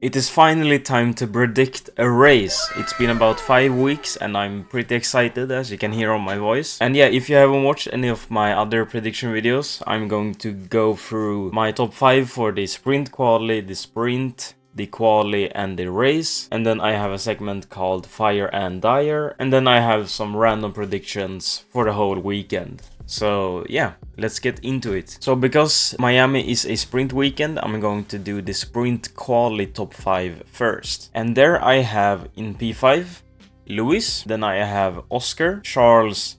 It is finally time to predict a race. It's been about 5 weeks and I'm pretty excited, as you can hear on my voice. And yeah, if you haven't watched any of my other prediction videos, I'm going to go through my top 5 for the sprint quali, the sprint, the quali and the race. And then I have a segment called Fire and Dire. And then I have some random predictions for the whole weekend. So yeah, let's get into it. So because Miami is a sprint weekend, I'm going to do the sprint quali top 5 first. And there I have in P5, Lewis, then I have Oscar, Charles,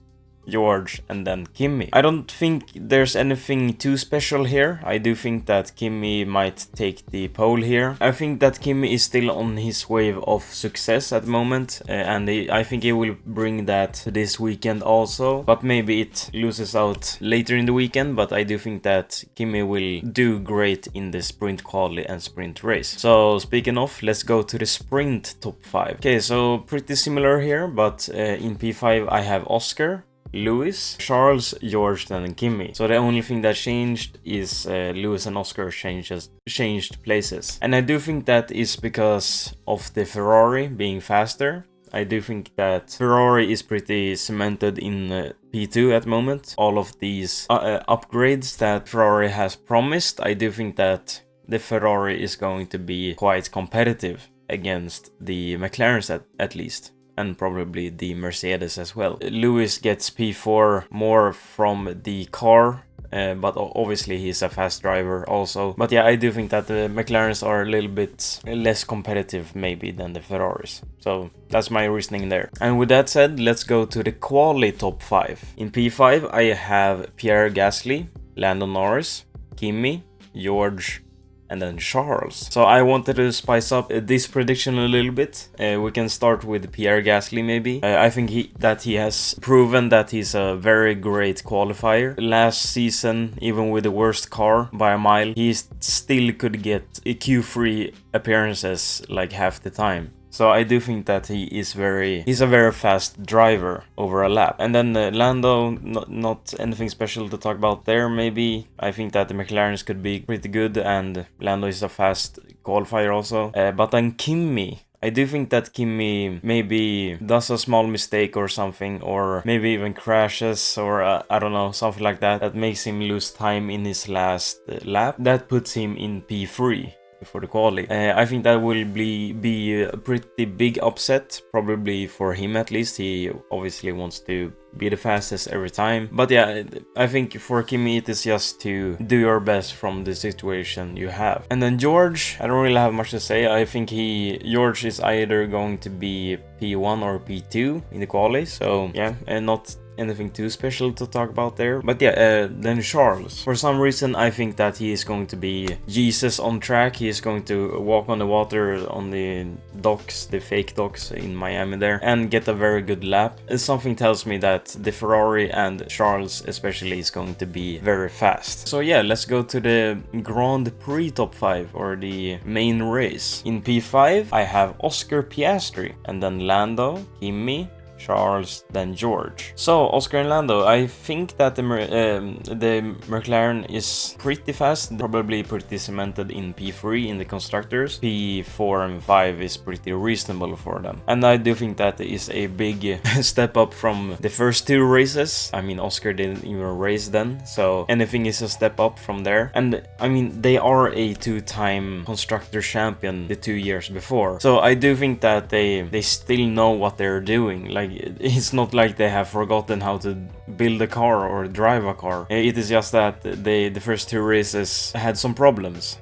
George, and then Kimi. I don't think there's anything too special here. I do think that Kimi might take the pole here. I think that Kimi is still on his wave of success at the moment, and I think he will bring that this weekend also, but maybe it loses out later in the weekend. But I do think that Kimi will do great in the sprint quali and sprint race. So speaking of, let's go to the sprint top 5. Okay, so pretty similar here, but in P5 I have Oscar, Lewis, Charles, George, and Kimi. So the only thing that changed is Lewis and Oscar changed places. And I do think that is because of the Ferrari being faster. I do think that Ferrari is pretty cemented in P2 at the moment. All of these upgrades that Ferrari has promised, I do think that the Ferrari is going to be quite competitive against the McLarens at least. And probably the Mercedes as well. Lewis gets P4 more from the car, but obviously he's a fast driver also. But yeah, I do think that the McLarens are a little bit less competitive maybe than the Ferraris. So that's my reasoning there. And with that said, let's go to the quali top 5. In P5 I have Pierre Gasly, Lando Norris, Kimi, George, and then Charles. So I wanted to spice up this prediction a little bit. We can start with Pierre Gasly maybe. I think that he has proven that he's a very great qualifier. Last season, even with the worst car by a mile, he still could get Q3 appearances like half the time. So I do think that he's a very fast driver over a lap. And then Lando, not anything special to talk about there maybe. I think that the McLarens could be pretty good and Lando is a fast qualifier also. But then Kimi, I do think that Kimi maybe does a small mistake or something, or maybe even crashes, or I don't know, something like that. That makes him lose time in his last lap. That puts him in P3. For the quali. I think that will be a pretty big upset, probably for him at least. He obviously wants to be the fastest every time. But yeah, I think for Kimi it is just to do your best from the situation you have. And then George, I don't really have much to say. I think George is either going to be P1 or P2 in the quali. So yeah, and not anything too special to talk about there. But yeah, then Charles. For some reason, I think that he is going to be Jesus on track. He is going to walk on the water on the docks, the fake docks in Miami there, and get a very good lap. Something tells me that the Ferrari and Charles especially is going to be very fast. So yeah, let's go to the Grand Prix top 5, or the main race. In P5, I have Oscar Piastri, and then Lando, Kimi, Charles, then George. So Oscar and Lando, I think that the McLaren is pretty fast, probably pretty cemented in P3 in the constructors. P4 and 5 is pretty reasonable for them. And I do think that is a big step up from the first 2 races. I mean, Oscar didn't even race then, so anything is a step up from there. And I mean, they are a 2-time constructor champion the 2 years before. So I do think that they still know what they're doing. Like, it's not like they have forgotten how to build a car or drive a car. It is just that the first 2 races had some problems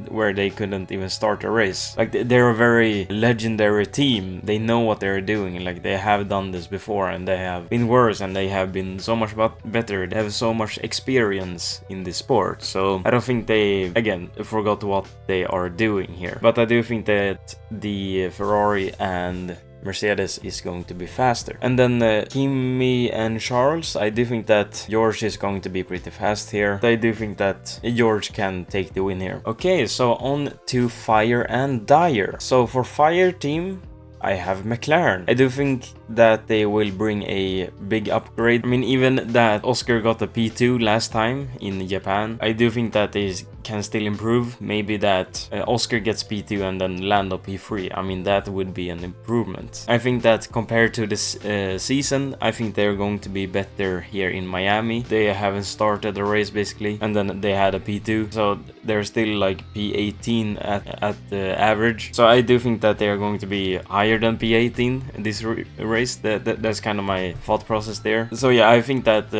where they couldn't even start a race. Like, they're a very legendary team. They know what they're doing. Like, they have done this before and they have been worse and they have been so much better. They have so much experience in the sport. So I don't think they, again, forgot what they are doing here. But I do think that the Ferrari and Mercedes is going to be faster. And then Kimi and Charles, I do think that George is going to be pretty fast here. I do think that George can take the win here. Okay, so on to Fire and Dire. So for Fire team, I have McLaren. I do think that they will bring a big upgrade. I mean, even that Oscar got a P2 last time in Japan, I do think that they can still improve. Maybe that Oscar gets P2 and then Lando P3. I mean, that would be an improvement. I think that compared to this season, I think they're going to be better here in Miami. They haven't started the race basically, and then they had a P2, so they're still like P18 at the average. So I do think that they're going to be higher than P18 in this race. That's kind of my thought process there. So yeah, I think that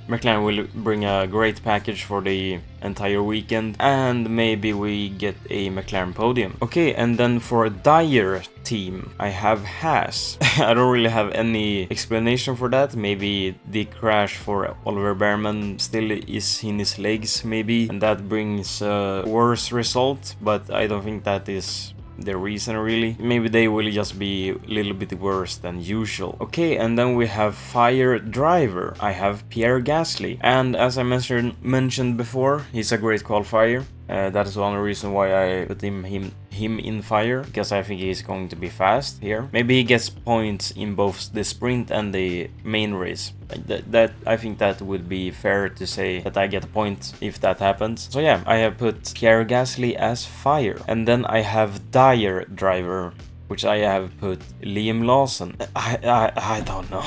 McLaren will bring a great package for the entire weekend, and maybe we get a McLaren podium. Okay, and then for Dyer team, I have Haas. I don't really have any explanation for that. Maybe the crash for Oliver Behrman still is in his legs, maybe, and that brings a worse result, but I don't think that is the reason really. Maybe they will just be a little bit worse than usual. Okay, and then we have fire driver. I have Pierre Gasly, and as I mentioned before, he's a great qualifier. That is one reason why I put him in fire, because I think he's going to be fast here. Maybe he gets points in both the sprint and the main race. That I think that would be fair to say that I get a point if that happens. So yeah, I have put Pierre Gasly as fire, and then I have Dyer driver, which I have put Liam Lawson. I don't know.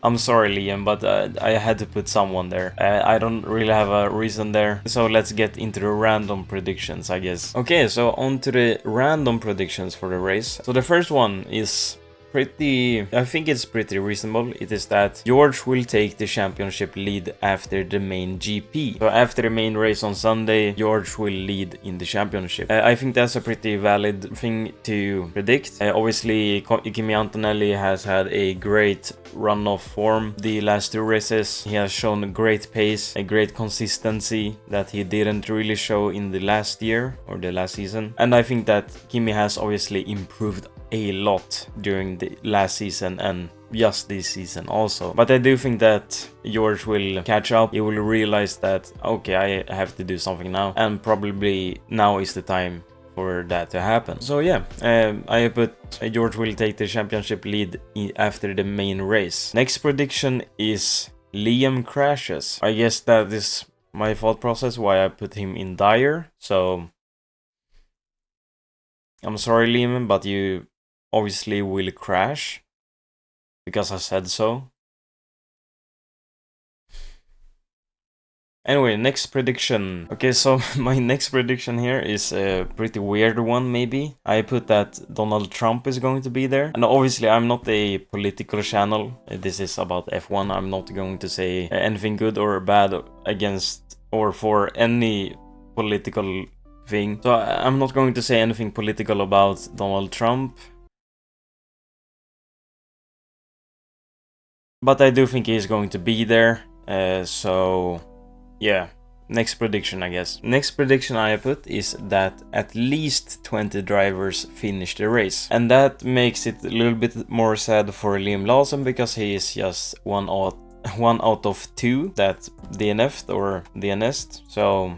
I'm sorry, Liam, but I had to put someone there. I don't really have a reason there. So let's get into the random predictions, I guess. Okay, so on to the random predictions for the race. So the first one is I think it's pretty reasonable. It is that George will take the championship lead after the main GP. So after the main race on Sunday, George will lead in the championship. I think that's a pretty valid thing to predict. Obviously, Kimi Antonelli has had a great run of form the last two races. He has shown a great pace, a great consistency that he didn't really show in the last year or the last season. And I think that Kimi has obviously improved a lot during the last season and just this season also. But I do think that George will catch up. He will realize that, okay, I have to do something now, and probably now is the time for that to happen. So yeah, I put George will take the championship lead after the main race. Next prediction is Liam crashes. I guess that is my thought process why I put him in Dyer. So I'm sorry, Liam, but you obviously will crash because I said so. Anyway, next prediction. Okay, so my next prediction here is a pretty weird one, maybe. I put that Donald Trump is going to be there. And obviously, I'm not a political channel. This is about F1. I'm not going to say anything good or bad against or for any political thing. So I'm not going to say anything political about Donald Trump. But I do think he's going to be there. So yeah, next prediction, I guess. Next prediction I put is that at least 20 drivers finish the race. And that makes it a little bit more sad for Liam Lawson, because he is just one out of two that DNF'd or DNS'd. So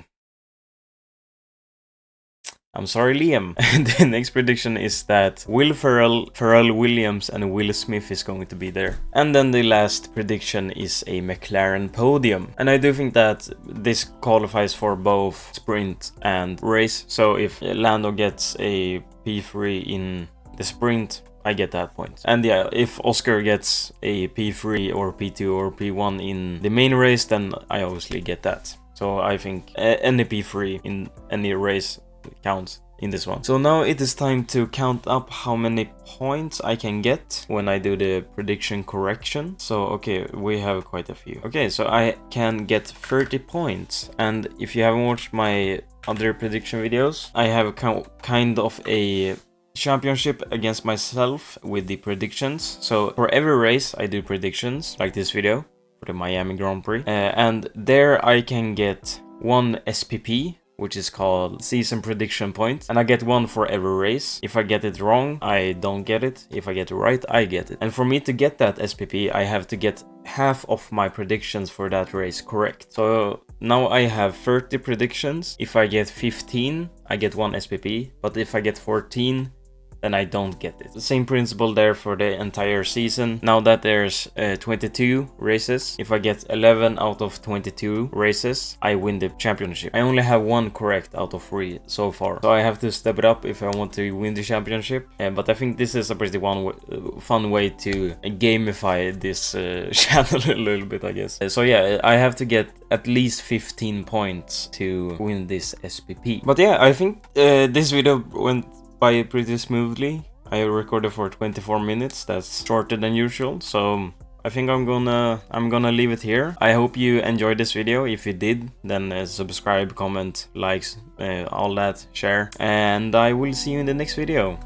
I'm sorry, Liam. The next prediction is that Will Ferrell, Pharrell Williams and Will Smith is going to be there. And then the last prediction is a McLaren podium. And I do think that this qualifies for both sprint and race. So if Lando gets a P3 in the sprint, I get that point. And yeah, if Oscar gets a P3 or P2 or P1 in the main race, then I obviously get that. So I think any P3 in any race counts in this one. So now it is time to count up how many points I can get when I do the prediction correction. So okay, we have quite a few. Okay, so I can get 30 points. And if you haven't watched my other prediction videos, I have kind of a championship against myself with the predictions. So for every race I do predictions, like this video for the Miami Grand Prix, and there I can get one SPP, which is called season prediction point, and I get one for every race. If I get it wrong, I don't get it. If I get it right, I get it. And for me to get that SPP, I have to get half of my predictions for that race correct. So now I have 30 predictions. If I get 15, I get one SPP, but if I get 14, then I don't get it. The same principle there for the entire season. Now that there's 22 races, if I get 11 out of 22 races, I win the championship. I only have one correct out of 3 so far, so I have to step it up if I want to win the championship. But I think this is a pretty fun way to gamify this channel a little bit, I guess. So yeah, I have to get at least 15 points to win this SPP. But yeah, I think this video went by pretty smoothly. I recorded for 24 minutes, that's shorter than usual, so I think I'm gonna leave it here. I hope you enjoyed this video. If you did, then subscribe, comment, likes, all that, share, and I will see you in the next video.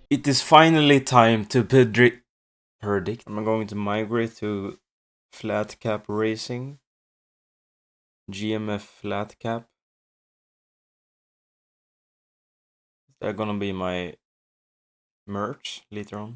It is finally time to predict. I'm going to migrate to flat cap racing. GMF flat cap. They're gonna be my merch later on.